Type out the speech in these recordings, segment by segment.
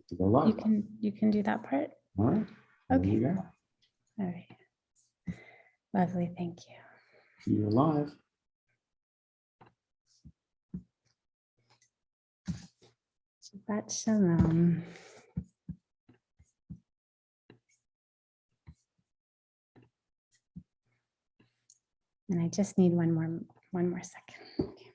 to go live. You can do that part. All right. Okay. There you go. All right. Lovely. Thank you. You're live. Shabbat Shalom. And I just need one more second. Okay.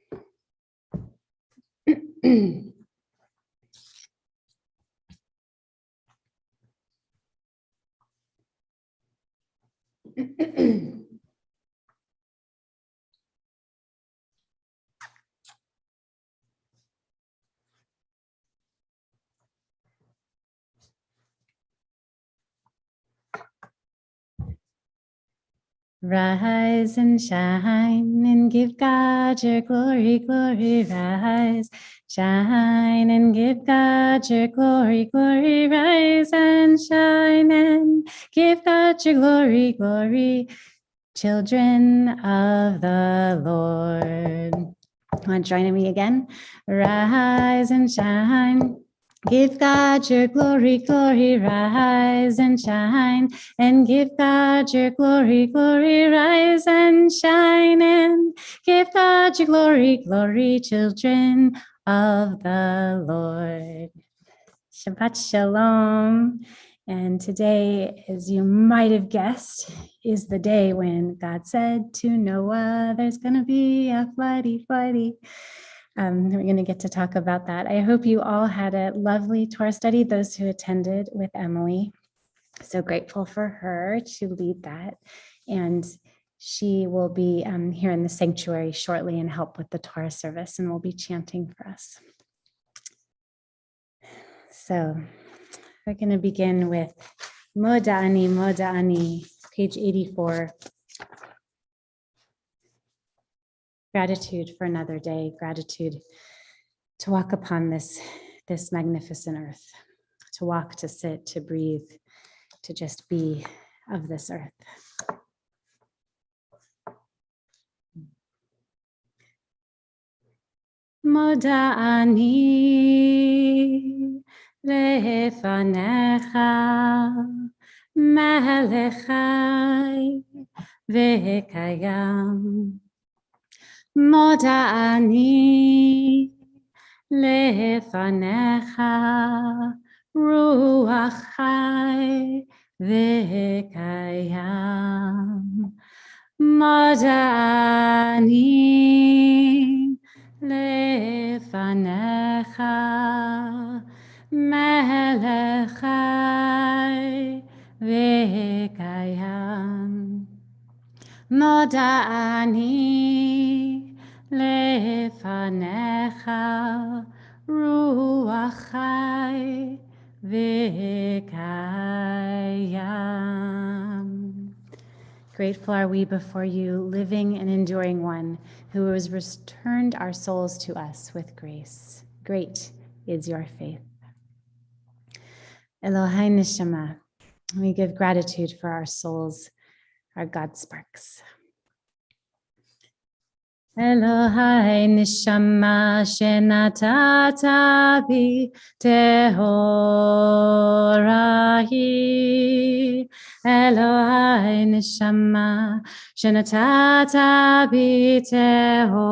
Rise and shine and give God your glory, glory. Rise, shine and give God your glory, glory. Rise and shine and give God your glory, glory. Children of the Lord. Want to join me again? Rise and shine. Give God your glory, glory, rise and shine, and give God your glory, glory, rise and shine, and give God your glory, glory, children of the Lord. Shabbat Shalom. And today, as you might have guessed, is the day when God said to Noah, there's going to be a floody. We're going to get to talk about that. I hope you all had a lovely Torah study, those who attended with Emily. So grateful for her to lead that. And she will be here in the sanctuary shortly and help with the Torah service, and will be chanting for us. So we're going to begin with Moda'ani, page 84. Gratitude for another day, gratitude to walk upon this magnificent earth, to walk, to sit, to breathe, to just be of this earth. Moda'ani lefanecha melechai v'kayam. Moda'ani lefanecha ruach chai v'kayam. Moda'ani lefanecha melech chai v'kayam. Moda'ani lefanecha ruach chai v'kayam. Grateful are we before you, living and enduring one, who has returned our souls to us with grace. Great is your faith. Elohai Neshama, we give gratitude for our souls, our God sparks. Elohai Neshama shenatata bi tehorahi. Elohai Neshama shenatata bi tehorahi.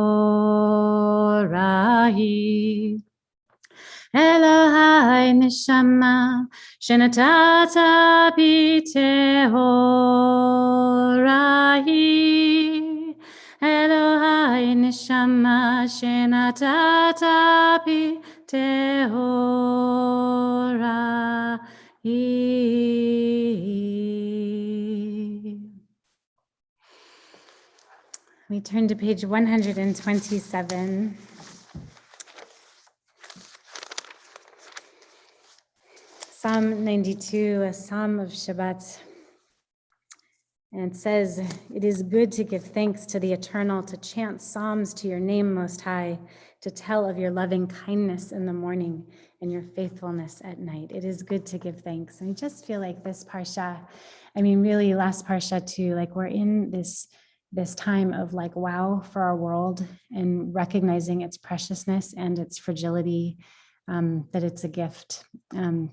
Elohai Neshama shenatata bi tehorahi. Elohai Neshama shenatata bi tehorahi. We turn to page 127. Psalm 92, a psalm of Shabbat. And it says, it is good to give thanks to the Eternal, to chant psalms to your name most high, to tell of your loving kindness in the morning and your faithfulness at night. It is good to give thanks. And I just feel like this parsha, really last parsha too, like we're in this time of like wow for our world and recognizing its preciousness and its fragility, that it's a gift, and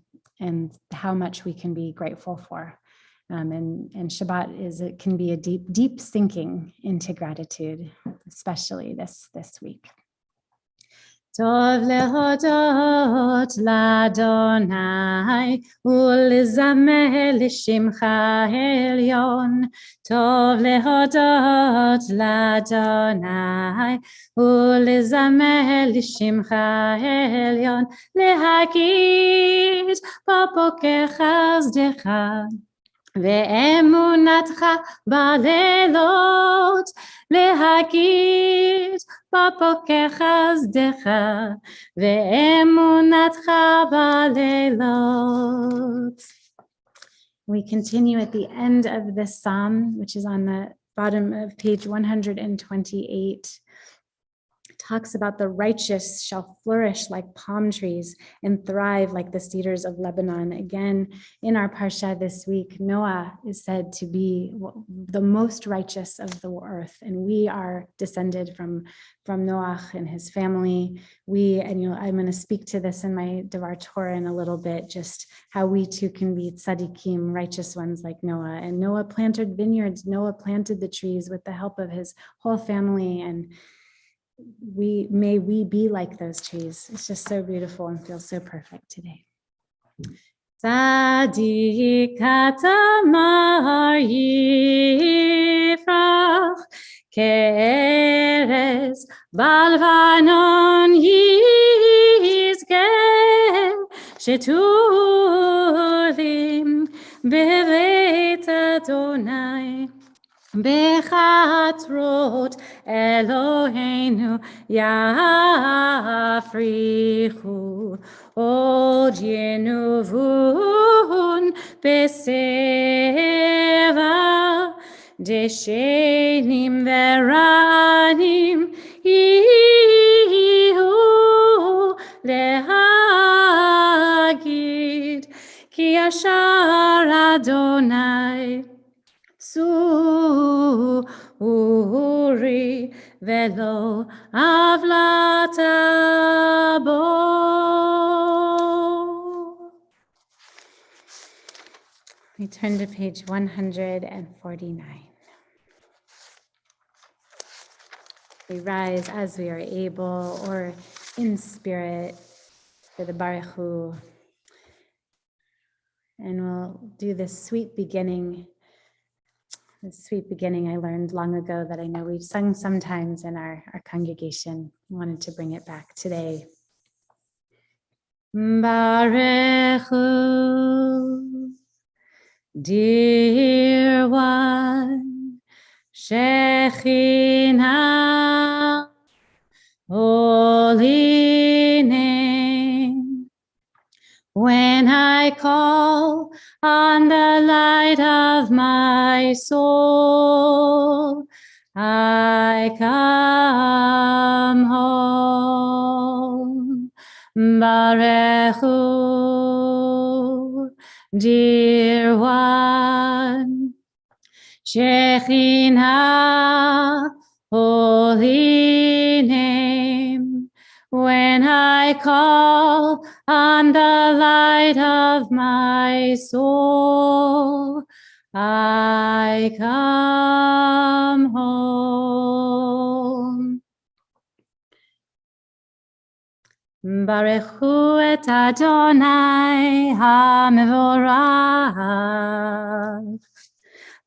how much we can be grateful for. And Shabbat it can be a deep sinking into gratitude, especially this week. Tov lehodot l'Adonai u'lizamer l'shimcha elyon. Tov lehodot l'Adonai u'lizamer l'shimcha elyon. Lehakid b'boker chesdecha ואמונתך בלילות, להגיד בבוקר חסדך, ואמונתך בלילות. We continue at the end of this psalm, which is on the bottom of page 128. Talks about the righteous shall flourish like palm trees and thrive like the cedars of Lebanon. Again, in our parsha this week, Noah is said to be the most righteous of the earth, and we are descended from Noah and his family. I'm going to speak to this in my Devar Torah in a little bit, just how we too can be tzaddikim, righteous ones like Noah. And Noah planted vineyards. Noah planted the trees with the help of his whole family, and may we be like those trees. It's just so beautiful and feels so perfect today. Tzadik katamar yifrach ke'eres balvanon yizgeh shetulim beveit Adonai. Bechatrot Eloheinu yafrichu od yenuvun beseva deshenim veranim ihu lehagid ki yashar Adonai Uri velo avlatabo. We turn to page 149. We rise as we are able or in spirit for the Baruch Hu. And we'll do this sweet beginning. The sweet beginning I learned long ago that I know we've sung sometimes in our congregation. I wanted to bring it back today. Baruch Hu, dear one, Shekhinah, holy name. When I call on the light of my soul, I come home. Baruch Hu, dear one, Shekhinah, holy name. When I call on the light of my soul, I come home. Baruch Hu et Adonai HaMevorach.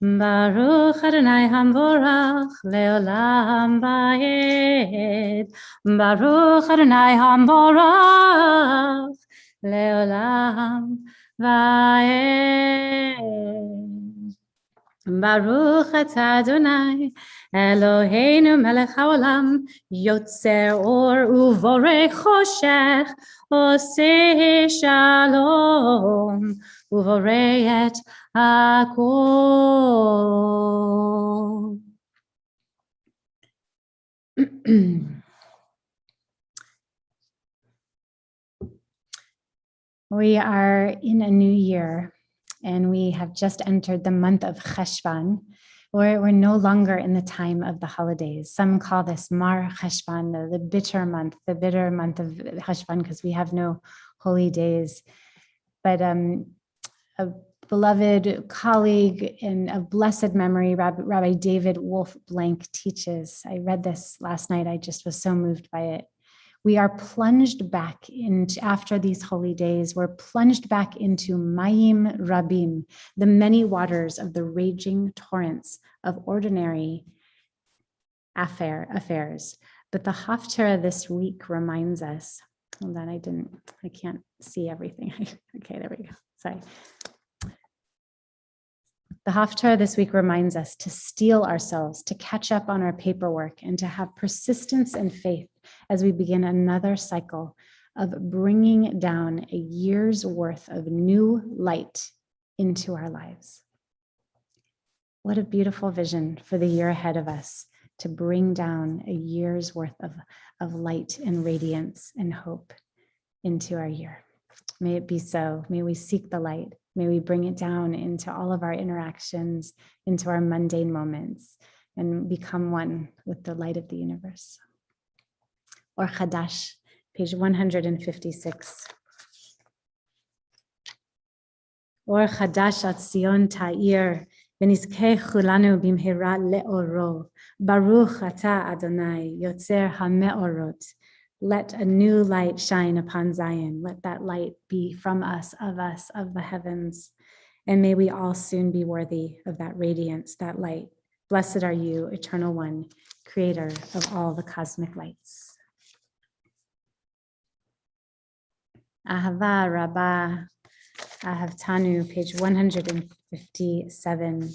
Baruch Adonai Hamvorach Leolam Vaed. Baruch Adonai Hamvorach Leolam Vaed. Baruch et Adonai Eloheinu melech haolam yotzer or uvorei choshech oseh shalom uvorei et hakol. We are in a new year, and we have just entered the month of Cheshvan, We're no longer in the time of the holidays. Some call this Mar Cheshvan, the bitter month of Cheshvan, because we have no holy days. But a beloved colleague and of blessed memory, Rabbi David Wolf Blank teaches. I read this last night. I just was so moved by it. We are plunged back into, after these holy days, we're plunged back into Mayim Rabim, the many waters of the raging torrents of ordinary affairs. But the Haftarah this week reminds us, hold on, I can't see everything. Okay, there we go, sorry. The Haftarah this week reminds us to steel ourselves, to catch up on our paperwork, and to have persistence and faith as we begin another cycle of bringing down a year's worth of new light into our lives. What a beautiful vision for the year ahead of us, to bring down a year's worth of light and radiance and hope into our year. May it be so. May we seek the light. May we bring it down into all of our interactions, into our mundane moments, and become one with the light of the universe. Or Chadash, page 156. Or Chadash at Sion Ta'ir, v'nizkei chulanu bimhera le'oro, Baruch ata Adonai, yotzer ha'me'orot. Let a new light shine upon Zion. Let that light be from us, of the heavens. And may we all soon be worthy of that radiance, that light. Blessed are you, Eternal One, Creator of all the cosmic lights. Ahava Rabbah, Ahavtanu, page 157.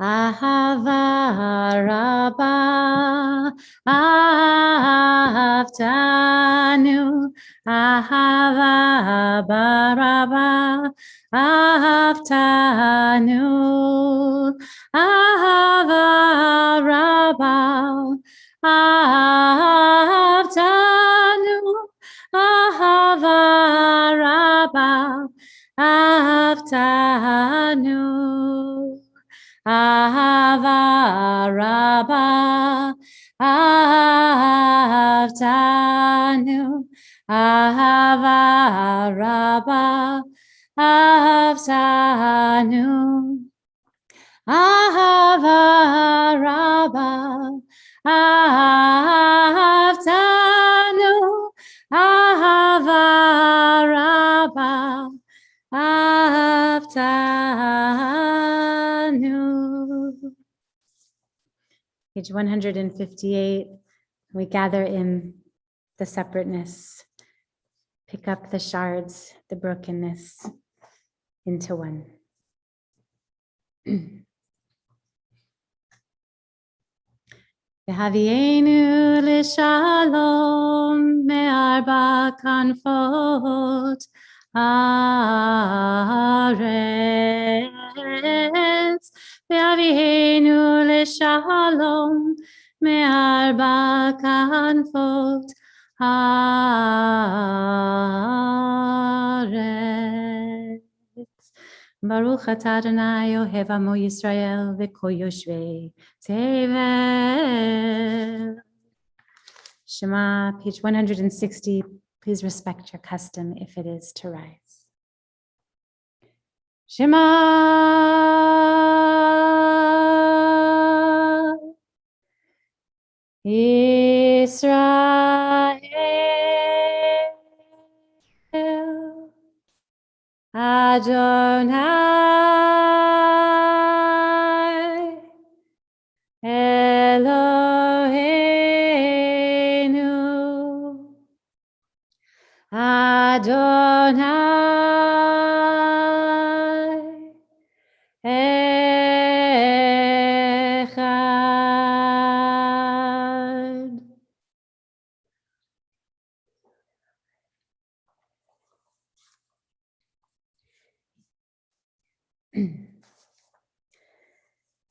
Ahava Rabbah, Ahavtanu, Ahava Rabbah, Ahavtanu, Ahava Rabbah, Ahavtanu, Ahava Rabbah, Ahavtanu. Ahava Rabbah, Ahavtanu, Ahava Rabbah, Ahavtanu, Ahava Rabbah, Ahavtanu, Ahava Rabbah, Ahavtanu. Page 158, we gather in the separateness, pick up the shards, the brokenness into one. V'havienu l'shalom me'arba kanfot haaretz. V'havienu l'shalom me'arba kanfot haaretz. Baruch atah Adonai ohev amo Yisrael v'kol yoshvei tevel. Shema, page 160. Please respect your custom if it is to rise. Shema Yisrael Adonai Eloheinu Adonai Echad.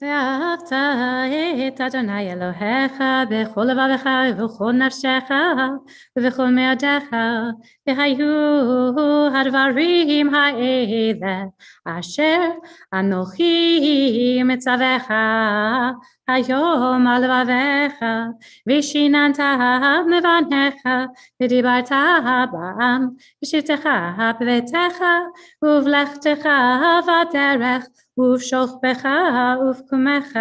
ואהבת את אדוני אלוהיך בכל לבבך ובכל נפשך ובכל מאודיך, והיו הדברים האלה אשר אנוכי מצווך היום על לבביך, ושיננת מבניך ודיברת בם בשבתך בביתך ובלכתך בדרך ובשוכבך ובקומך,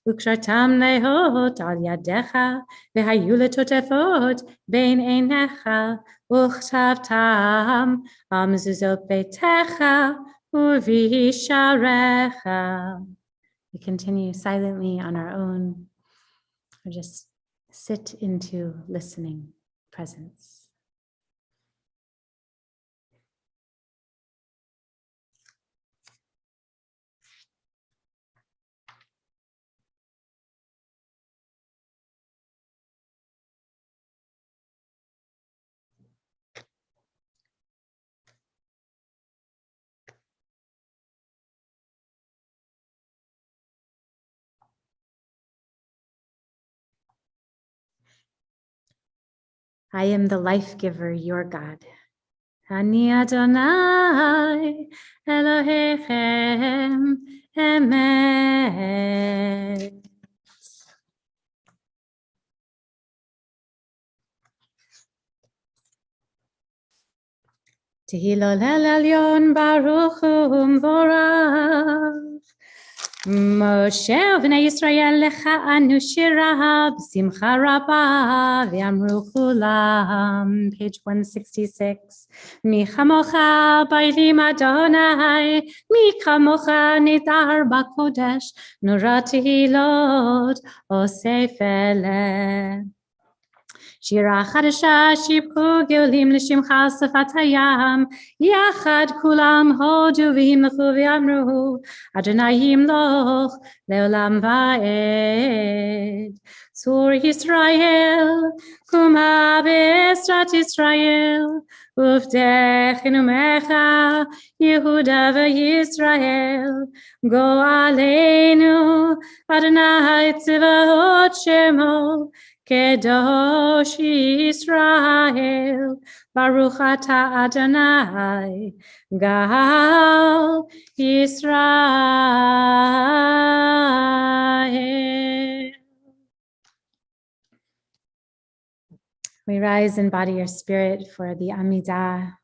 וקשרתם להיות על ידיך, והיו לטוטפות בין עיניך, וכתבתם על מזוזות ביתך ובשעריך. We continue silently on our own, or just sit into listening presence. I am the life giver, your God. Ani Adonai Elohechem Emek. Tehillah El Elyon Baruch Hu Mvorach. Moshe ובני ישראל לך אנו שירה בשמחה רבה ואמרו כולם, page 166, מי כמוך בעלים אדוני, מי כמוך נדהר בקודש, נורא תהילות אוסף אלה. שירה חדשה שיבחו גאולים לשמך שפת הים, יחד כולם הודו והמלכו ואמרו, אדוני ימלוך לעולם ועד. צור ישראל, קומה בעזרת ישראל, ובדך חנומך, יהודה וישראל, גואלנו, אדוני צבאות שמו, Kedosh Israel, Baruch Ata Adonai, Gal Israel. We rise in body or spirit for the Amidah,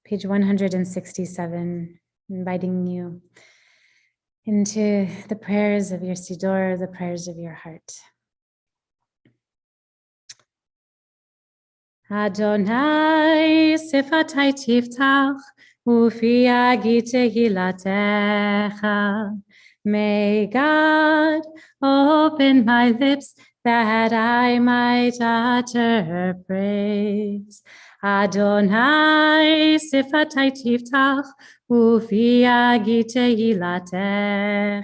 page 167, inviting you into the prayers of your Siddur, the prayers of your heart. Adonai sifatai tiftach ufi agi tehilatecha. May God open my lips that I might utter praise. Adonai sifatai tiftach ufi agi tehilatecha.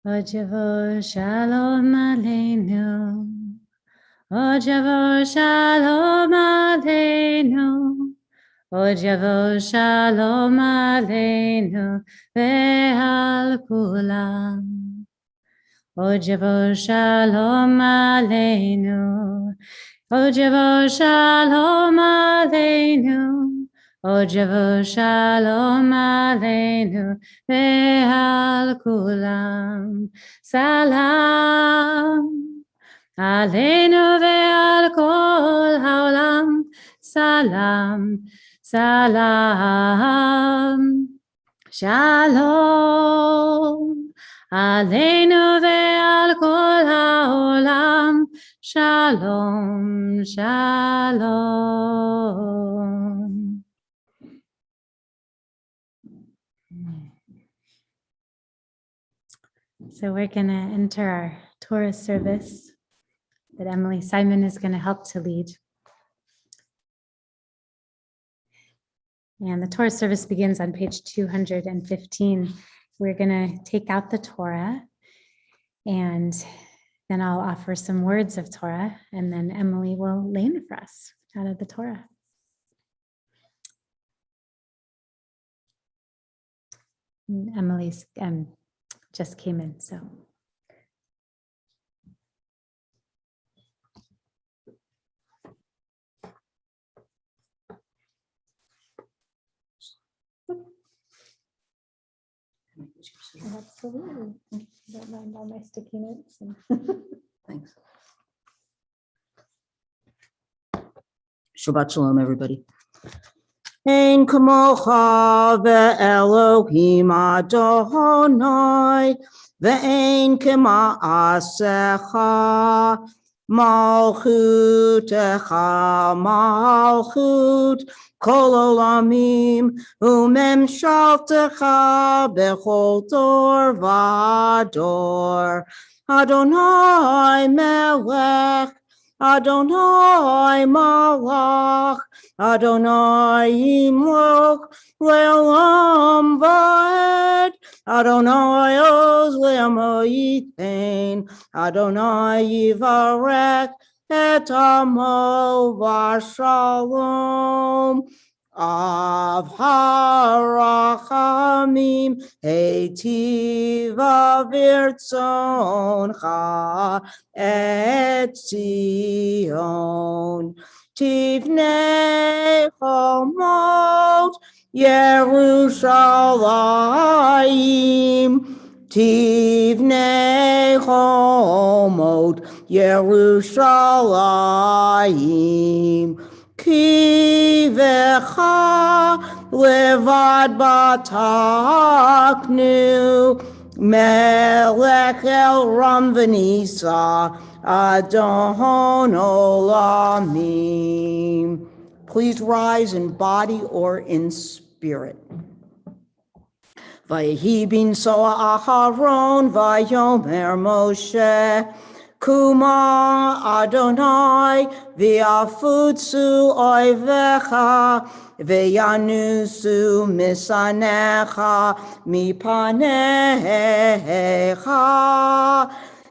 O Jehovah, Shalom Aleinu. O Jehovah, Shalom Aleinu. O Jehovah, Shalom Aleinu. Ve'al kulam. O Jehovah, Shalom Aleinu. O Jehovah, Shalom Aleinu. O Jehovah, Shalom Aleinu. Ve'al kulam. Salam. Aleinu ve'al kol haolam. Salam. Salam. Shalom. Aleinu ve'al kol haolam. Shalom. Shalom. So we're going to enter our Torah service that Emily Simon is going to help to lead. And the Torah service begins on page 215. We're going to take out the Torah, and then I'll offer some words of Torah, and then Emily will learn for us out of the Torah. And Emily's just came in, so. Absolutely. Don't mind all my sticky notes. Thanks. Shabbat Shalom, everybody. Ein kamocha ve'elohim Adonai ve'ein kema'asecha malchutecha malchut kol olamim umemshaltecha bechol dor v'dor Adonai melech Adonai malach Adonai Yimloch Le'olam Va'ed Adonai Oz Le'amo Yitain Adonai Yivarech Et Amo V'Shalom Av harachamim heitiva virtzoncha et Zion tivnei chomot Yerushalayim tivnei chomot Yerushalayim Kivecha levad bataknu melech el ram v'nisa adon olamim. Please rise in body or in spirit. Vayehi bin soa Aharon vayomer Moshe Kuma Adonai v'afutzu oivecha v'yanusu misanecha mipanecha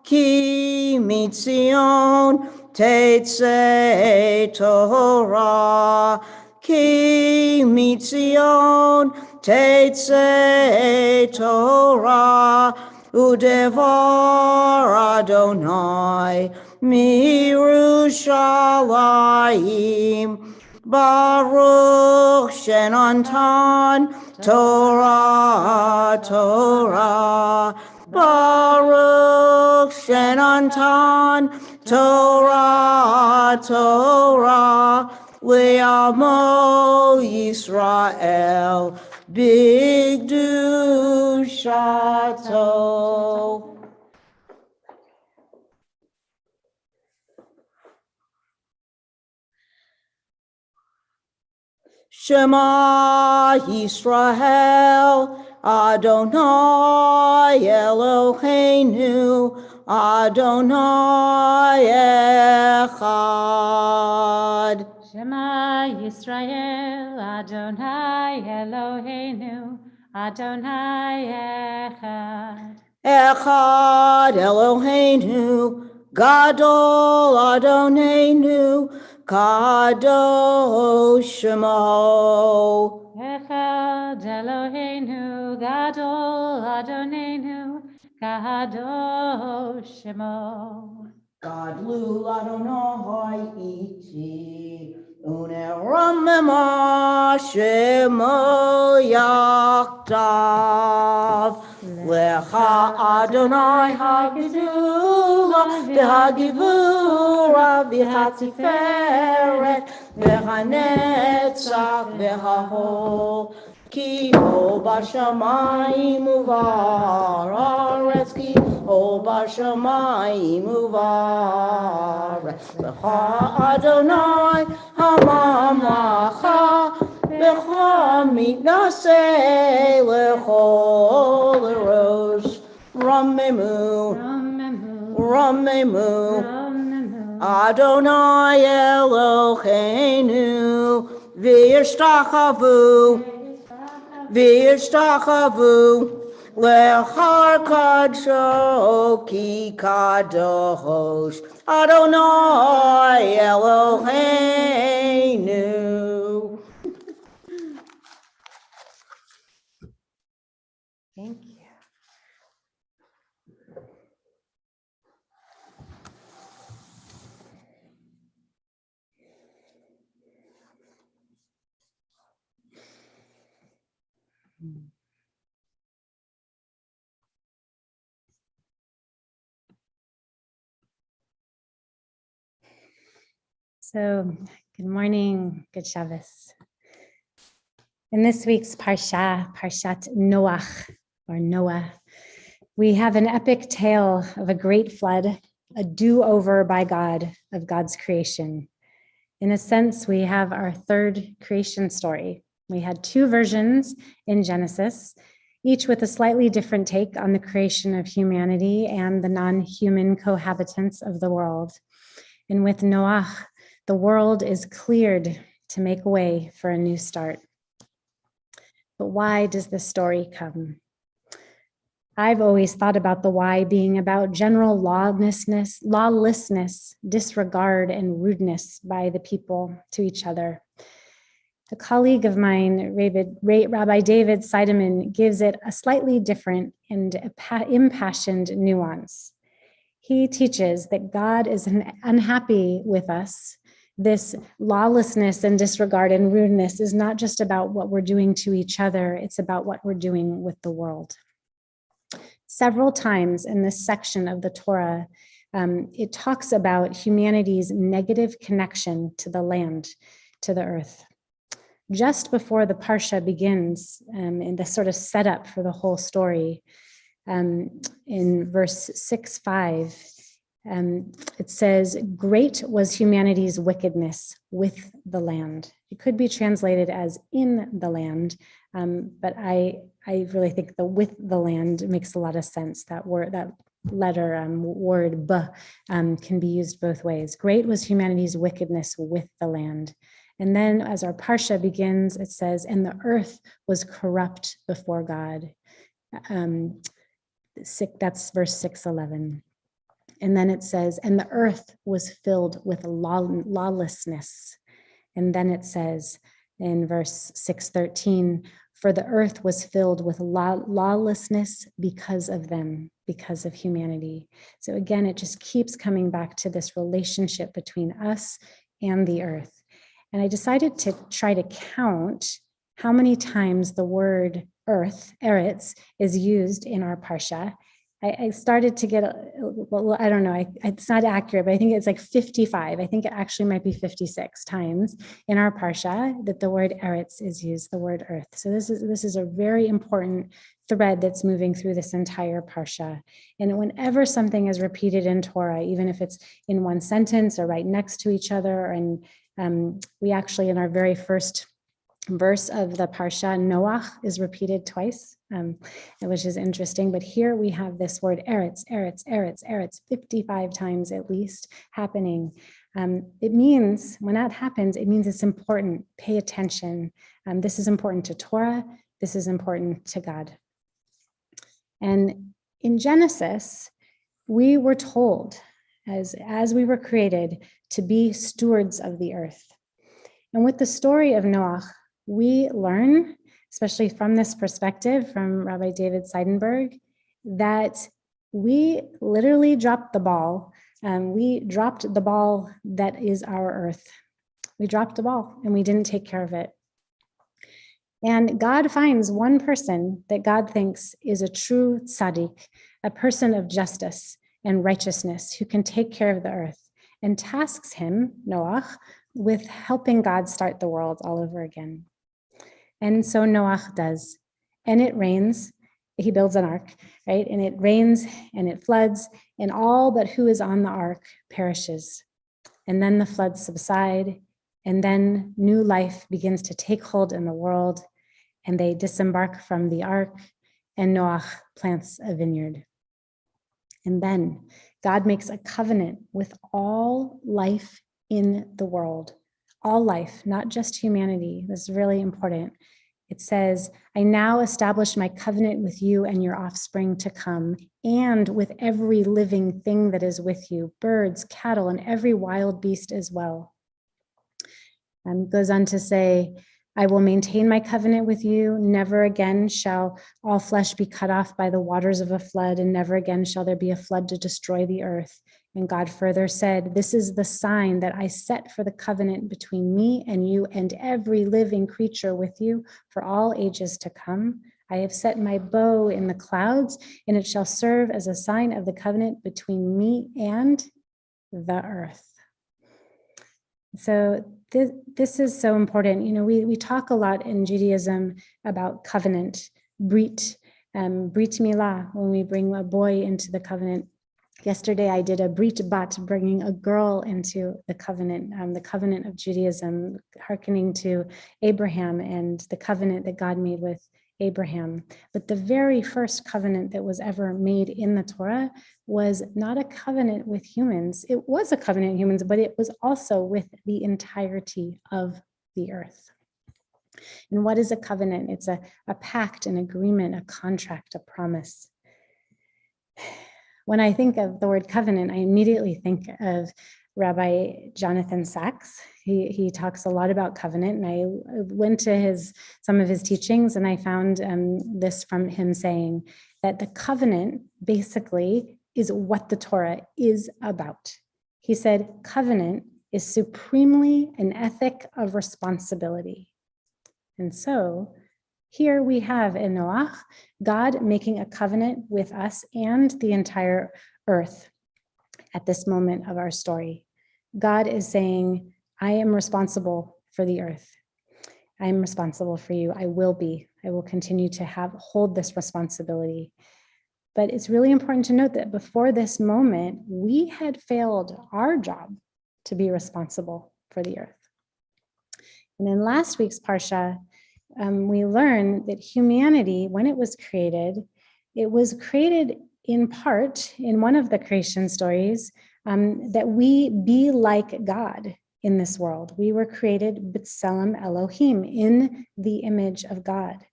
ki mitzion tetzei Torah ki mitzion tetzei Torah Udevar Adonai Mirushalayim Baruch Shenantan Torah Torah Baruch Shenantan Torah Torah Le'amo Yisrael Bigdushato. Shema Yisrael Adonai Eloheinu Adonai Echad. Shema Yisrael Adonai Eloheinu Adonai Echad. Echad Eloheinu, Gadol Adonenu, Kadosh Shemo. Echad Eloheinu, Gadol Adonenu, Kadosh Shemo. Gadlu Adonai iti, uneromema Shemo Yachtav. Lecha Adonai hagidula, v'hagivura, v'hatiferet, v'hanetzach, v'hahol. Ki ho bashamayim uvaretz, ki ho bashamayim uvaretz. Lecha Adonai hamamlacha, lecha mitnaseh lechol erosh. Ramemu, Ramemu, Adonai Eloheinu, v'yishtachavu, v'yishtachavu, lechar kadsho ki kadosh, Adonai Eloheinu. Thank you. So, good morning, good Shabbos. In this week's Parsha, Parshat Noach, or Noah, we have an epic tale of a great flood, a do-over by God of God's creation. In a sense, we have our third creation story. We had two versions in Genesis, each with a slightly different take on the creation of humanity and the non-human cohabitants of the world. And with Noach, the world is cleared to make way for a new start. But why does this story come? I've always thought about the why being about general lawlessness, disregard, and rudeness by the people to each other. A colleague of mine, Rabbi David Seideman, gives it a slightly different and impassioned nuance. He teaches that God is unhappy with us. This lawlessness and disregard and rudeness is not just about what we're doing to each other, it's about what we're doing with the world. Several times in this section of the Torah, it talks about humanity's negative connection to the land, to the earth. Just before the Parsha begins, in the sort of setup for the whole story, in verse 6-5, it says, "Great was humanity's wickedness with the land." It could be translated as "in the land," but I really think the "with the land" makes a lot of sense. That word, that letter, word "b," can be used both ways. Great was humanity's wickedness with the land. And then as our Parsha begins, it says, "And the earth was corrupt before God." That's verse 6:11. And then it says, "And the earth was filled with lawlessness." And then it says in verse 6:13, "For the earth was filled with lawlessness because of them," because of humanity. So again, it just keeps coming back to this relationship between us and the earth. And I decided to try to count how many times the word earth, eretz, is used in our Parsha. I started to get, well, I don't know, it's not accurate, but I think it's like 55. I think it actually might be 56 times in our Parsha that the word eretz is used, the word earth. So this is a very important thread that's moving through this entire Parsha. And whenever something is repeated in Torah, even if it's in one sentence or right next to each other, and we actually, in our very first verse of the Parsha, Noach is repeated twice, which is interesting. But here we have this word eretz, eretz, eretz, eretz, 55 times at least happening. It means, when that happens, it means it's important. Pay attention. This is important to Torah. This is important to God. And in Genesis, we were told, as we were created, to be stewards of the earth. And with the story of Noah, we learn, especially from this perspective, from Rabbi David Seidenberg, that we literally dropped the ball. We dropped the ball that is our earth. We dropped the ball and we didn't take care of it. And God finds one person that God thinks is a true tzaddik, a person of justice and righteousness who can take care of the earth, and tasks him, Noah, with helping God start the world all over again. And so Noah does. And it rains. He builds an ark, right? And it rains and it floods, and all but who is on the ark perishes. And then the floods subside, and then new life begins to take hold in the world, and they disembark from the ark, and Noah plants a vineyard. And then God makes a covenant with all life in the world, all life, not just humanity. This is really important. It says, I now establish my covenant with you and your offspring to come, and with every living thing that is with you, birds, cattle, and every wild beast as well. And goes on to say, I will maintain my covenant with you. Never again shall all flesh be cut off by the waters of a flood, and never again shall there be a flood to destroy the earth. And God further said, this is the sign that I set for the covenant between me and you and every living creature with you for all ages to come. I have set my bow in the clouds, and it shall serve as a sign of the covenant between me and the earth. So this is so important. You know, we talk a lot in Judaism about covenant, brit milah, when we bring a boy into the covenant. Yesterday, I did a brit bat, bringing a girl into the covenant of Judaism, hearkening to Abraham and the covenant that God made with Abraham. But the very first covenant that was ever made in the Torah was not a covenant with humans. It was a covenant with humans, but it was also with the entirety of the earth. And what is a covenant? It's a pact, an agreement, a contract, a promise. When I think of the word covenant, I immediately think of Rabbi Jonathan Sachs. He talks a lot about covenant, and I went to some of his teachings, and I found this from him saying that the covenant basically is what the Torah is about. He said, covenant is supremely an ethic of responsibility. And so here we have in Noach, God making a covenant with us and the entire earth at this moment of our story. God is saying, I am responsible for the earth. I am responsible for you. I will continue to hold this responsibility. But it's really important to note that before this moment, we had failed our job to be responsible for the earth. And in last week's Parsha, we learned that humanity, when it was created in part, in one of the creation stories, that we be like God in this world. We were created b'tselem Elohim, in the image of God.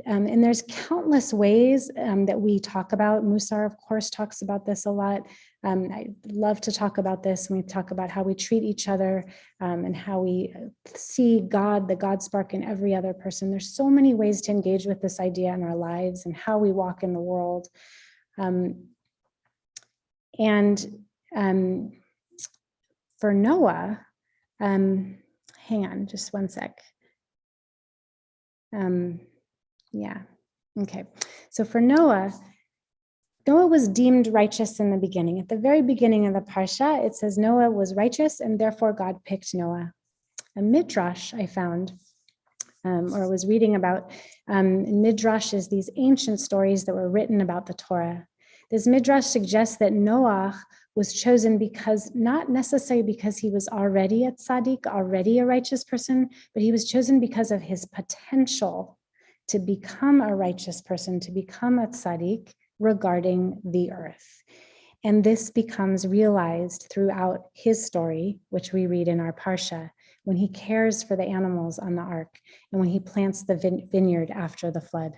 And there's countless ways that we talk about. Musar, of course, talks about this a lot. I love to talk about this when we talk about how we treat each other and how we see God, the God spark in every other person. There's so many ways to engage with this idea in our lives and how we walk in the world. For Noah, hang on just one sec. Okay. So for Noah was deemed righteous in the beginning. At the very beginning of the Parsha, it says Noah was righteous, and therefore God picked Noah. A midrash I found, or was reading about, midrash is these ancient stories that were written about the Torah. This midrash suggests that Noah was chosen not necessarily because he was already a tzaddik, already a righteous person, but he was chosen because of his potential to become a righteous person, to become a tzaddik regarding the earth. And this becomes realized throughout his story, which we read in our Parsha, when he cares for the animals on the ark and when he plants the vineyard after the flood.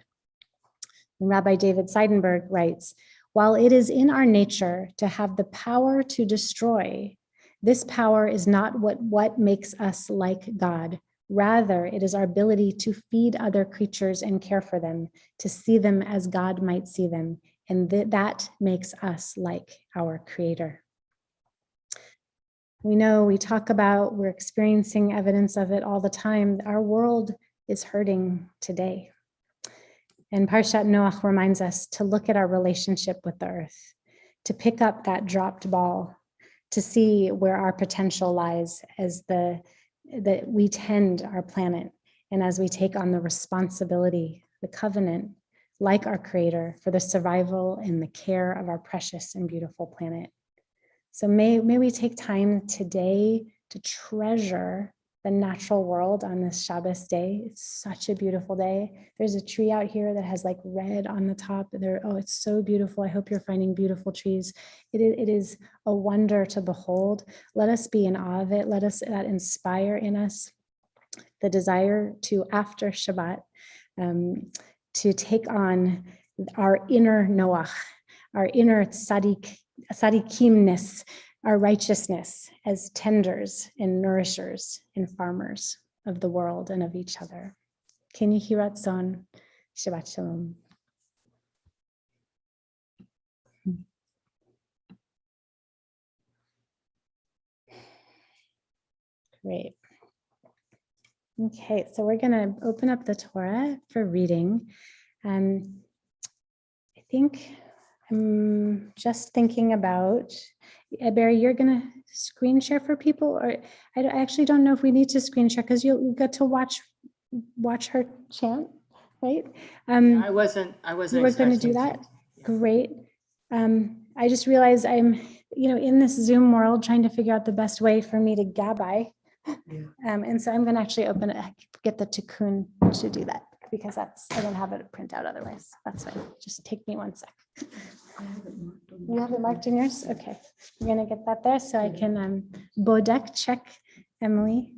And Rabbi David Seidenberg writes, while it is in our nature to have the power to destroy, this power is not what makes us like God. Rather, it is our ability to feed other creatures and care for them, to see them as God might see them. And that makes us like our Creator. We know, we talk about, we're experiencing evidence of it all the time. Our world is hurting today. And Parshat Noach reminds us to look at our relationship with the earth, to pick up that dropped ball, to see where our potential lies as that we tend our planet and as we take on the responsibility, the covenant, like our Creator, for the survival and the care of our precious and beautiful planet. So may we take time today to treasure the natural world on this Shabbos day. It's such a beautiful day. There's a tree out here that has like red on the top. Oh, it's so beautiful. I hope you're finding beautiful trees. It is a wonder to behold. Let us be in awe of it. Let us that inspire in us the desire to, after Shabbat, to take on our inner Noach, our inner tzadikimness, our righteousness as tenders and nourishers and farmers of the world and of each other. Ken Yehi Ratzon, Shabbat Shalom. Great. Okay, so we're going to open up the Torah for reading. I think I'm just thinking about, Barry, you're going to screen share for people, or I actually don't know if we need to screen share because you'll get to watch her chant, right? I wasn't. You were going to do that? Yeah. Great. I just realized I'm, in this Zoom world trying to figure out the best way for me to gabbai. Yeah. And so I'm going to actually get the tikkun to do that because I don't have it print out otherwise. That's fine. Just take me 1 sec. You have it marked in yours? Okay. I'm going to get that there so I can bodek check Emily.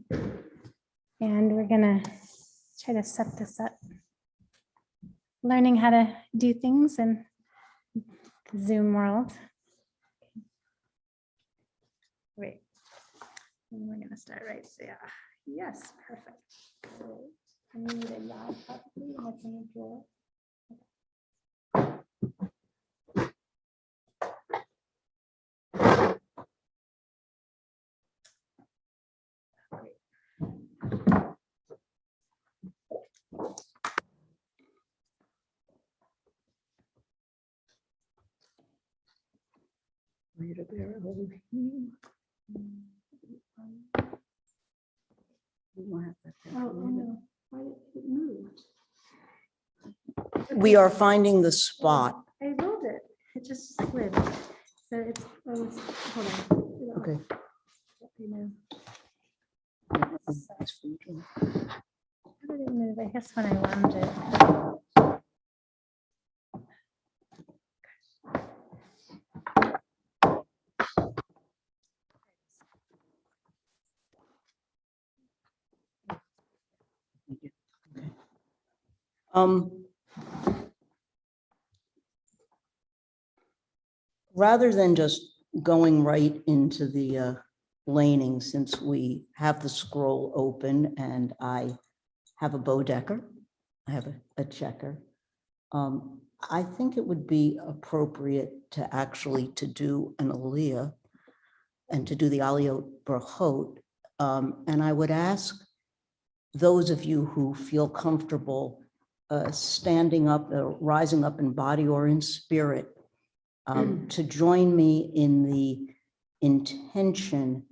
And we're going to try to set this up. Learning how to do things in the Zoom world. Great. And we're going to start right there. Yes, perfect. Great. And we need a yod probably. What's in the drawer? We are finding the spot. I rolled it. It just slid. So it's hold on. Okay. How did it move? I guess when I wound it. Rather than just going right into the laning, since we have the scroll open and I have a bodecker, I have a checker, I think it would be appropriate to actually to do an aliyah and to do the aliyot brachot. And I would ask those of you who feel comfortable standing up, rising up in body or in spirit, to join me in the intention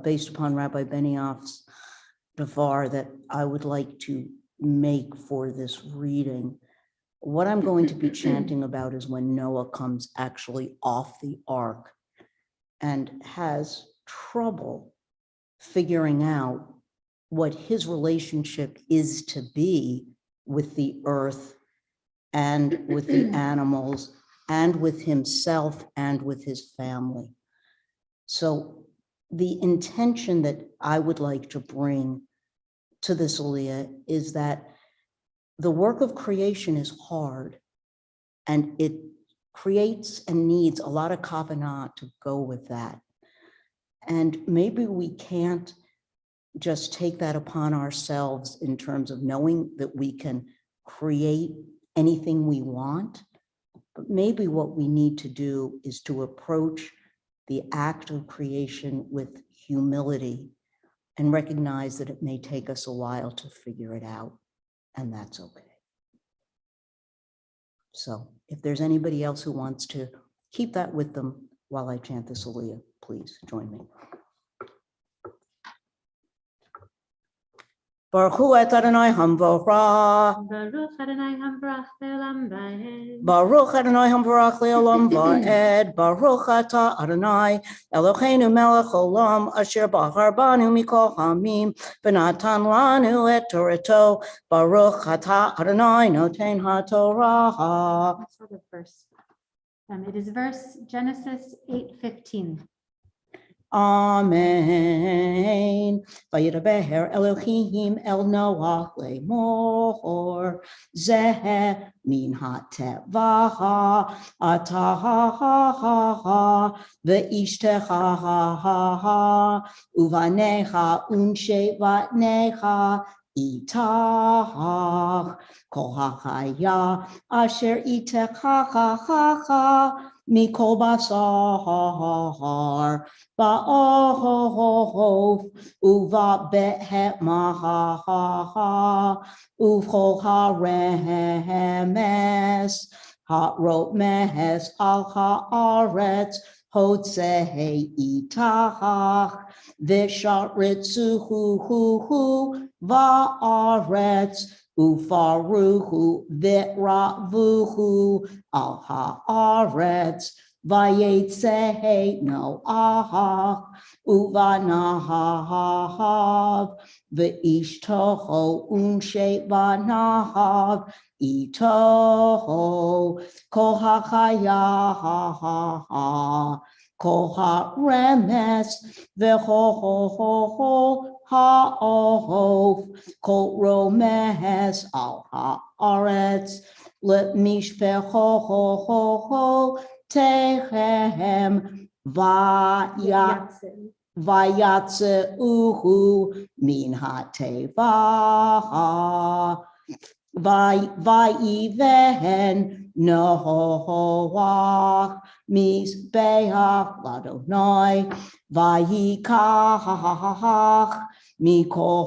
based upon Rabbi Benioff's davar that I would like to make for this reading. What I'm going to be chanting about is when Noah comes actually off the ark and has trouble figuring out what his relationship is to be with the earth and with the animals and with himself and with his family. So the intention that I would like to bring to this aliyah is that the work of creation is hard. And it creates and needs a lot of kavanah to go with that. And maybe we can't just take that upon ourselves in terms of knowing that we can create anything we want. But maybe what we need to do is to approach the act of creation with humility and recognize that it may take us a while to figure it out, and that's okay. So if there's anybody else who wants to keep that with them while I chant this Aliyah, please join me. Baruch hu et Adonai hamvorach. Baruch Adonai hambrach le'olam va'ed. Baruch Adonai hamvorach le'olam va'ed. Baruch atah Adonai Eloheinu melech olam asher bahar banu mikol hamim v'natan lanu et Torato. Baruch atah Adonai noten haTorah. That's for the verse. It is verse Genesis 8:15. Amen. Vayidaber Elohim el Noach lemor zeh min hatevaha ataha ve'ishtecha uvanecha unshevatnecha itach kol hachaya asher itecha mikol basar ba'ohof uva behet maha uvchol haremes harot mehes al haaretz hotzeh itach v'sharitzuhu va'aretz ufaruhu v'ravuhu al haaretz Vayetze Noach uvanahav ve'ishtoho unshe vanahav itoho kol hachaya kol haremes ve'ho ha'ohof kol romes al haaretz le'mishpecho Tehem vayatzeuhu min hateva vayivehen Noach mizbeach ladonai vayikach mikol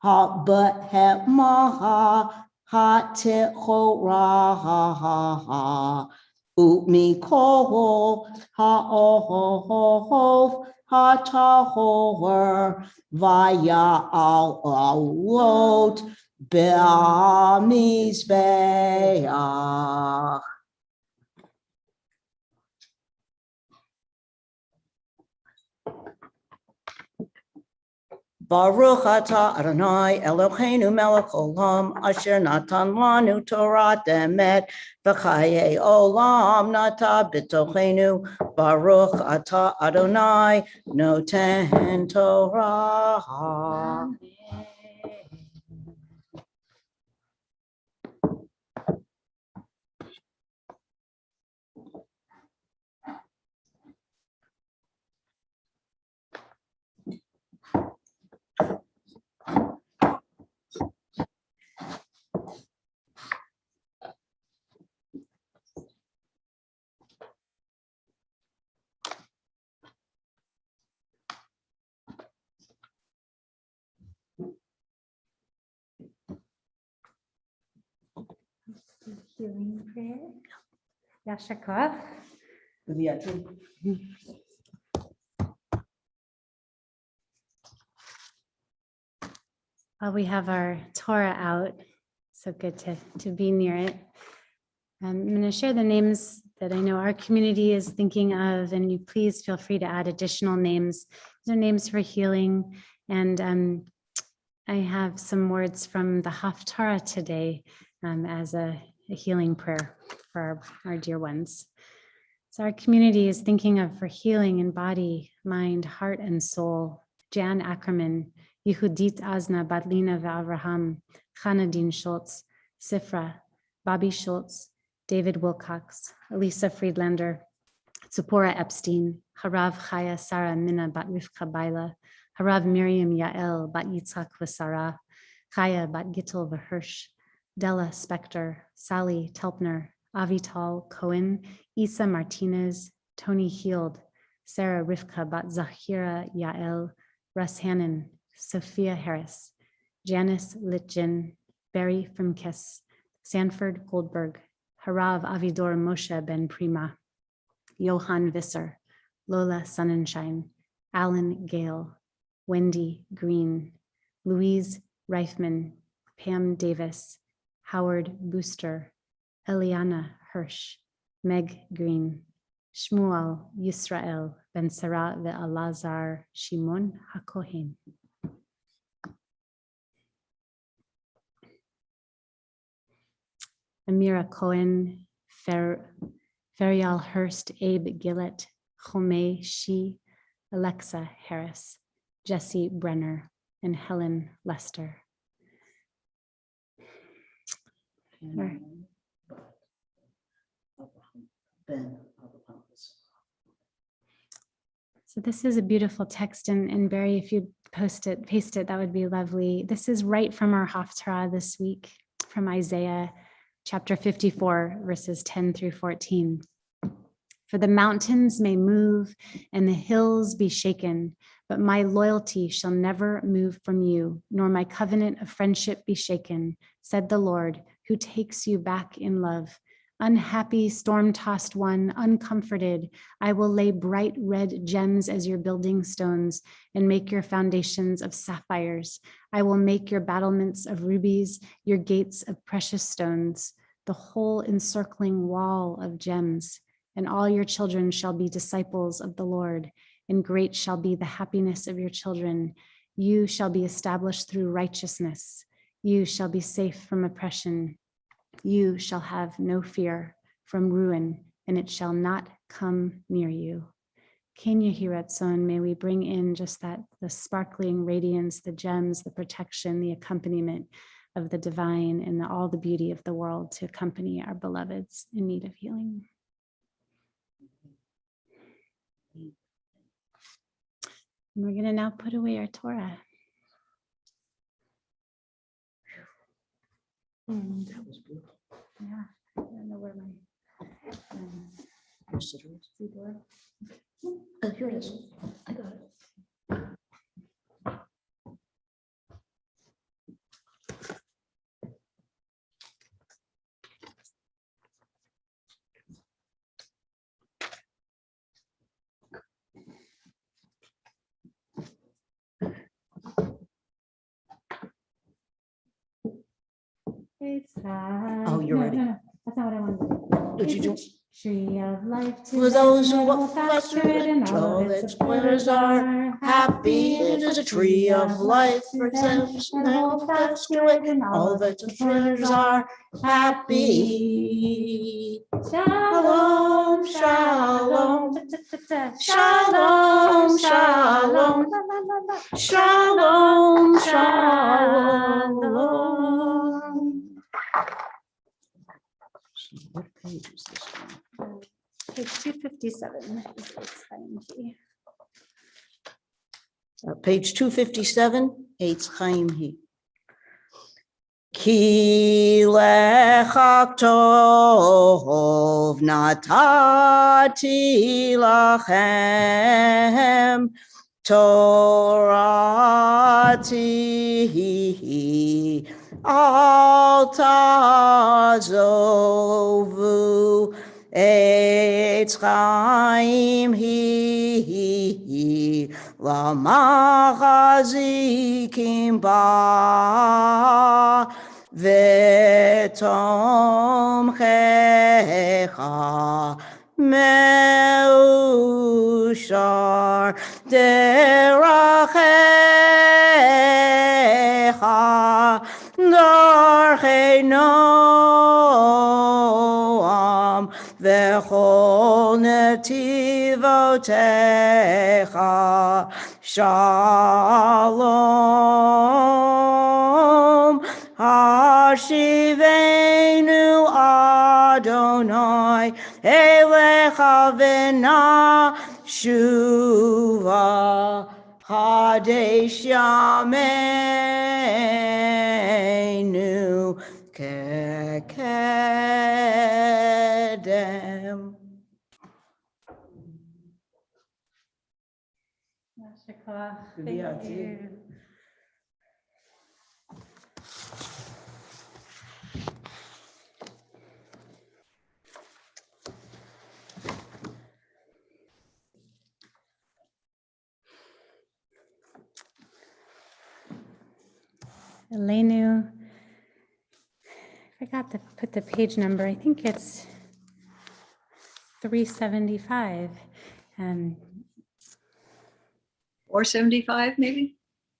ha'behemaha ha-te-ho-ra-ha-ha-ha u-mi-ko-ho ha-o-ho-ho-ho ha-ta-ho-her vaya-al-alot be'amizbeach. Baruch atah Adonai Eloheinu melech olam asher natan lanu Torah emet v'chaye olam nata b'tochenu. Baruch atah Adonai noten Torah. Healing prayer. Yashakov. We have our Torah out, so good to be near it. I'm going to share the names that I know our community is thinking of, and you please feel free to add additional names. These are names for healing, and I have some words from the Haftarah today as a healing prayer for our dear ones. So our community is thinking of for healing in body, mind, heart, and soul. Jan Ackerman, Yehudit Azna Badlina V'Avraham, Chanadin Schultz, Sifra, Bobby Schultz, David Wilcox, Elisa Friedlander, Zipporah Epstein, Harav Chaya Sarah Minna Bat Rivka Baila, Harav Miriam Yael Bat Yitzhak Vasara, Chaya Bat Gittel Vahirsch, Della Spector, Sally Telpner, Avital Cohen, Isa Martinez, Tony Heald, Sarah Rivka Bat Zahira Yael, Russ Hannon, Sophia Harris, Janice Litjin, Barry Frimkes, Sanford Goldberg, Harav Avidor Moshe Ben Prima, Johan Visser, Lola Sonnenschein, Alan Gale, Wendy Green, Louise Reifman, Pam Davis, Howard Booster, Eliana Hirsch, Meg Green, Shmuel Yisrael Ben Sarah ve'Alazar Shimon HaKohen. Amira Cohen, Ferial Hurst, Abe Gillett, Chomei Shi, Alexa Harris, Jesse Brenner, and Helen Lester. Ben. So this is a beautiful text, and Barry, if you paste it, that would be lovely. This is right from our Haftarah this week, from Isaiah chapter 54, verses 10 through 14. For the mountains may move and the hills be shaken, but my loyalty shall never move from you, nor my covenant of friendship be shaken, said the Lord, who takes you back in love. Unhappy, storm-tossed one, uncomforted, I will lay bright red gems as your building stones and make your foundations of sapphires. I will make your battlements of rubies, your gates of precious stones, the whole encircling wall of gems. And all your children shall be disciples of the Lord, and great shall be the happiness of your children. You shall be established through righteousness. You shall be safe from oppression. You shall have no fear from ruin, and it shall not come near you. Ken Yehiratson, may we bring in just that, the sparkling radiance, the gems, the protection, the accompaniment of the divine, and all the beauty of the world to accompany our beloveds in need of healing. And we're going to now put away our Torah. That was beautiful. Yeah, I don't know where my keyboard. Oh, here it is. I got it. Oh, you're ready. No. That's not what I wanted to do. Did you do? Tree of life For those who walk walk fast through it, and all of its splinters are happy. It is a tree of life for them that hold fast to it, and all of its splinters are happy. Shalom, shalom, shalom, shalom, shalom, shalom. What page is this one? Page 257 is its IMG. Page 257, Eitz Chaim Hi. Ki lecha tov natati lachem Torati al tazovu Eitz Chaim Hi lamachazikim ba v'tomchecha meushar derachecha darchei noam v'chol netivotecha shalom hashivenu Adonai Elecha v'na shuva Kadesh Yameinu Kekedem. Thank you. Elenu, I forgot to put the page number. I think it's 375 and Or 75, maybe?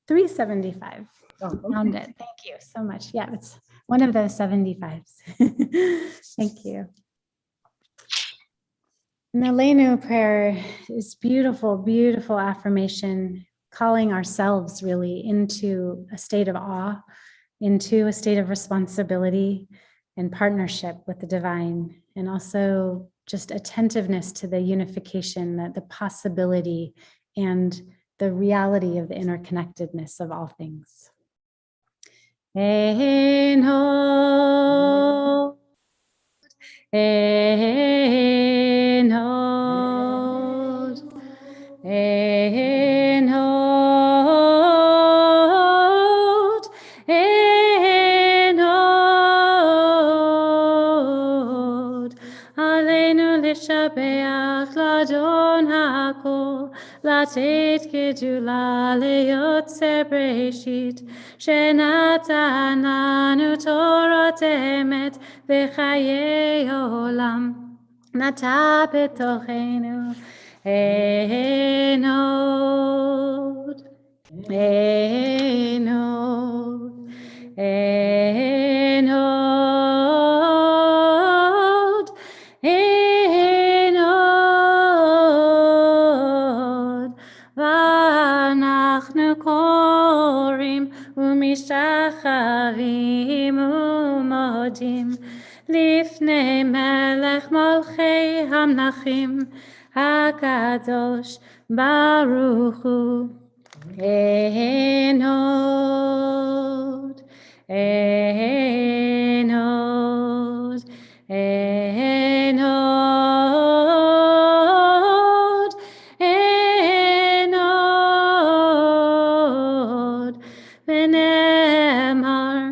375. Oh, okay. Found it. Thank you so much. Yeah, it's one of those 75s. Thank you. And the Elenu prayer is beautiful, beautiful affirmation, calling ourselves really into a state of awe, into a state of responsibility and partnership with the divine, and also just attentiveness to the unification, the possibility and the reality of the interconnectedness of all things. Einod, Einod, Einod, Einod. Aleinu lishabeach ladon hakol, latet gedula leyotzer breshit, shenatan lanu Torah emet v'chayei olam. Nata betochenu Einod, Einod, Einod, Einod. V'anachnu korim u'mishtachavim u'modim Lifnei melech malchei hamlachim HaKadosh Baruch Hu. Einod, Einod, Einod, Einod. V'ne'emar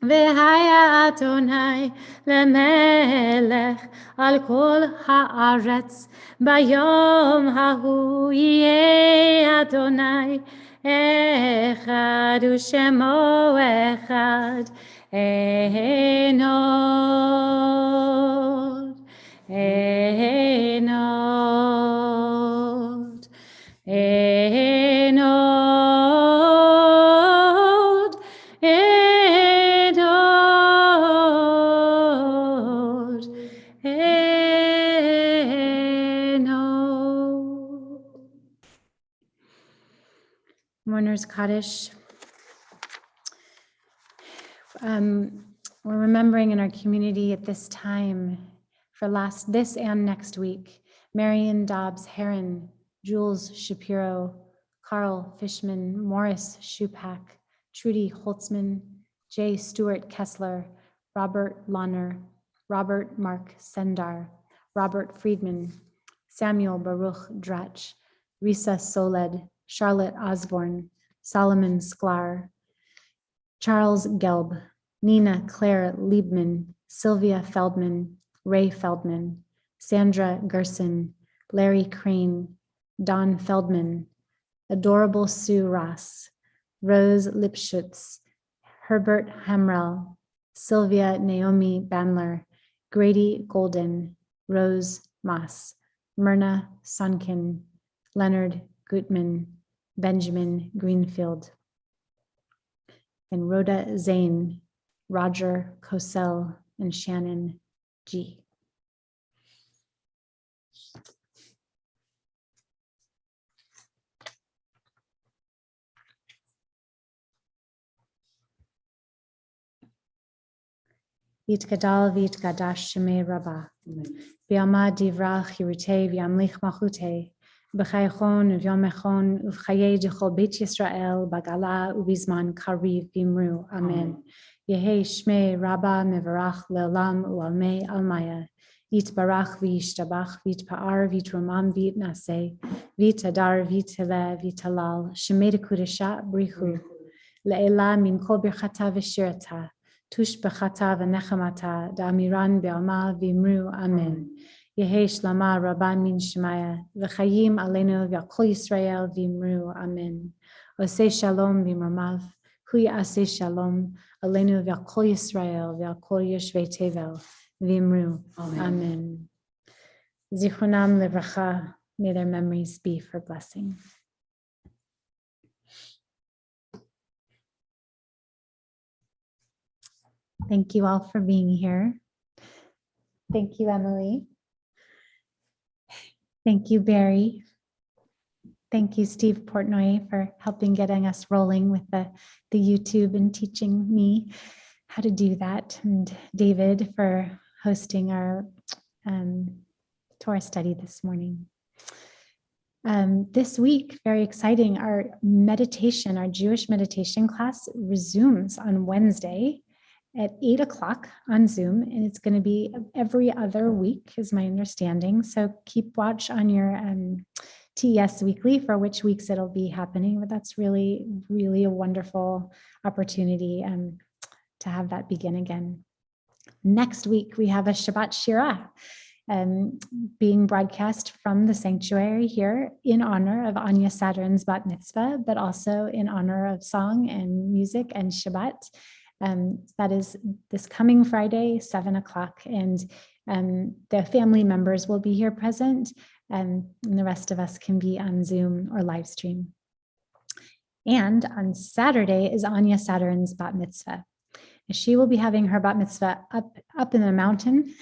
V'haya Adonai lemelech al kol haaretz bayom hahu yeh Adonai echad u'shemo echad Einod, Einod, Einod, Einod, Einod. Mourner's Kaddish. We're remembering in our community at this time for this and next week, Marion Dobbs Heron, Jules Shapiro, Carl Fishman, Morris Shupak, Trudy Holtzman, J. Stewart Kessler, Robert Lahner, Robert Mark Sendar, Robert Friedman, Samuel Baruch Dratch, Risa Soled, Charlotte Osborne, Solomon Sklar, Charles Gelb, Nina Claire Liebman, Sylvia Feldman, Ray Feldman, Sandra Gerson, Larry Crane, Don Feldman, Adorable Sue Ross, Rose Lipschutz, Herbert Hamrell, Sylvia Naomi Bandler, Grady Golden, Rose Moss, Myrna Sonkin, Leonard Gutman, Benjamin Greenfield, and Rhoda Zane, Roger Cosell, and Shannon G. V'yitgadal v'yitgadash shemei Rabbah. V'yamad divra chirutei v'yamlich malchutei. B'chaychon v'yomechon uv'chayei d'chol Beit Yisrael bagala ubizman kariv v'imru. Amen. Yehi shmei Rabbah mevarach le'olam u'almei almaya. Yitbarach v'yishtabach v'yitpa'ar v'yitromam v'yitnaseh v'yitadar v'yitele v'yitalal shemei dekudesha brichu le'ela min kol birchata v'shirata tush b'chata v'nechamata da'amiran be'alma v'imru. Amen. Yehi shlama Rabban min shemaya v'chayim aleinu v'yakol Yisrael v'imru. Amen. Osei shalom v'imramav hu ya'aseh shalom aleinu v'yakol Yisrael v'yakol yoshvei tevel v'imru. Amen. Zichronam livracha. May their memories be for blessing. Thank you all for being here. Thank you, Emily. Thank you, Barry. Thank you, Steve Portnoy, for helping getting us rolling with the YouTube and teaching me how to do that. And David for hosting our Torah study this morning. This week, very exciting, our meditation, our Jewish meditation class resumes on Wednesday at 8 o'clock on Zoom, and it's going to be every other week, is my understanding. So keep watch on your TES Weekly for which weeks it'll be happening, but that's really, really a wonderful opportunity to have that begin again. Next week, we have a Shabbat Shirah being broadcast from the sanctuary here in honor of Anya Saturn's bat mitzvah, but also in honor of song and music and Shabbat. That is this coming Friday, 7 o'clock, and the family members will be here present, and the rest of us can be on Zoom or live stream. And on Saturday is Anya Saturn's bat mitzvah. She will be having her bat mitzvah up in the mountain,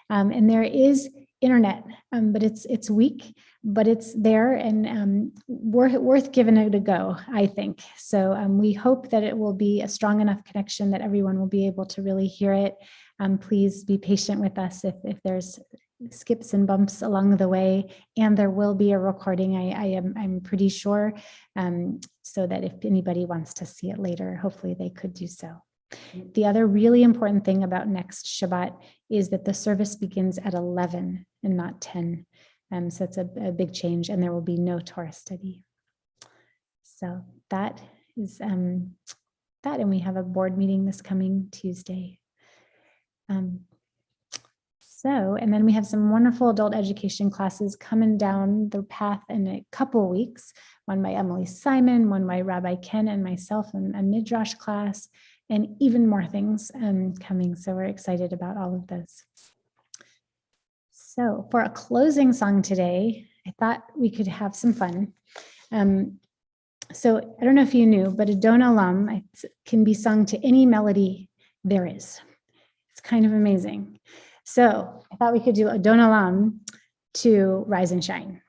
and there is internet, but it's weak, but it's there and worth giving it a go, I think. So we hope that it will be a strong enough connection that everyone will be able to really hear it. Please be patient with us if there's skips and bumps along the way, and there will be a recording, I'm pretty sure, so that if anybody wants to see it later, hopefully they could do so. The other really important thing about next Shabbat is that the service begins at 11 and not 10. So it's a big change, and there will be no Torah study. So that is that, and we have a board meeting this coming Tuesday. And then we have some wonderful adult education classes coming down the path in a couple weeks, one by Emily Simon, one by Rabbi Ken and myself, and a Midrash class, and even more things coming. So we're excited about all of those. So for a closing song today, I thought we could have some fun. So I don't know if you knew, but Adon Olam can be sung to any melody there is. It's kind of amazing. So I thought we could do Adon Olam to Rise and Shine.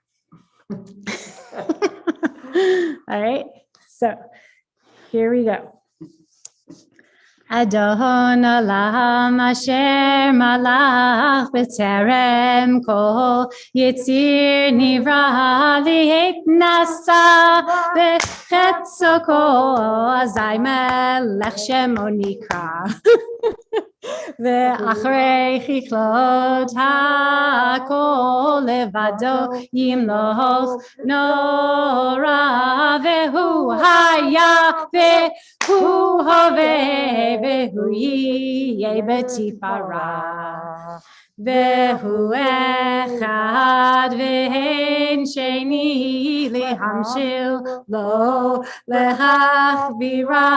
All right, so here we go. Adon Olam asher malach b'terem kol yitzir nivra li'et nasa b'chetzo kol azay melech shemo nikra ve'achrei chichlot hakol levado yimloch nora ve'hu haya ve'hu hoveh ve'hu yeh b'tifara ve'hu echad ve'en sheni lehamshil lo lehachbira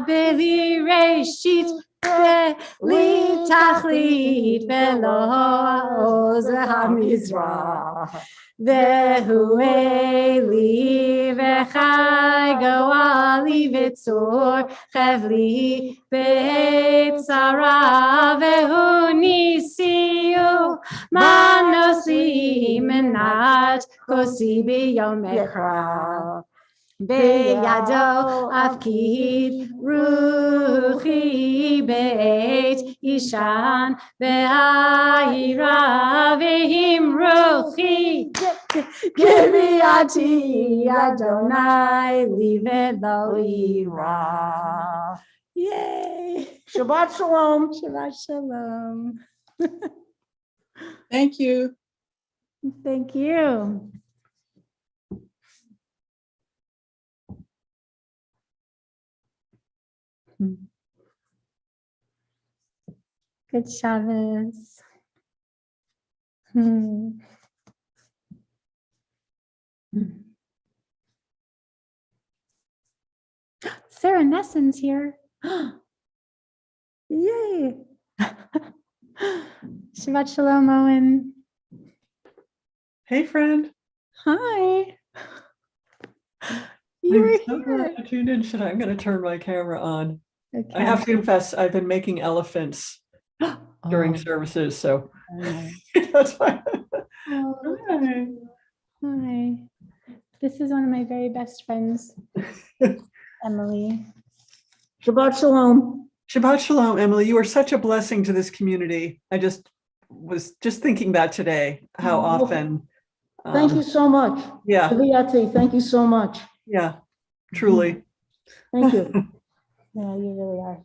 b'li reshit ve'li tachlit ve'lo ha'oz ha'mizrach ve'hu eli ve'chai go'ali v'tzor chevli be'tzara ve'hu nisiu manosi menat kosi b'yom echra Beyado afkid ruchi beit Ishan ve'ayira ve'imrochi Kiriati Adonai livelo ira. Yay! Shabbat Shalom. Shabbat Shalom. Thank you. Thank you. Good Shabbos. Sarah Nesson's here. Yay. Shabbat Shalom, Owen. Hey, friend. Hi. You're I'm so here. glad you tuned in. I'm going to turn my camera on. Okay. I have to confess, I've been making elephants during services, so that's why. Oh, Hi. hi. This is one of my very best friends, Emily. Shabbat Shalom. Shabbat Shalom, Emily. You are such a blessing to this community. I was thinking that today, how often. Thank you so much. Yeah, Kiriati, thank you so much. yeah, truly. Thank you. Yeah, you really are.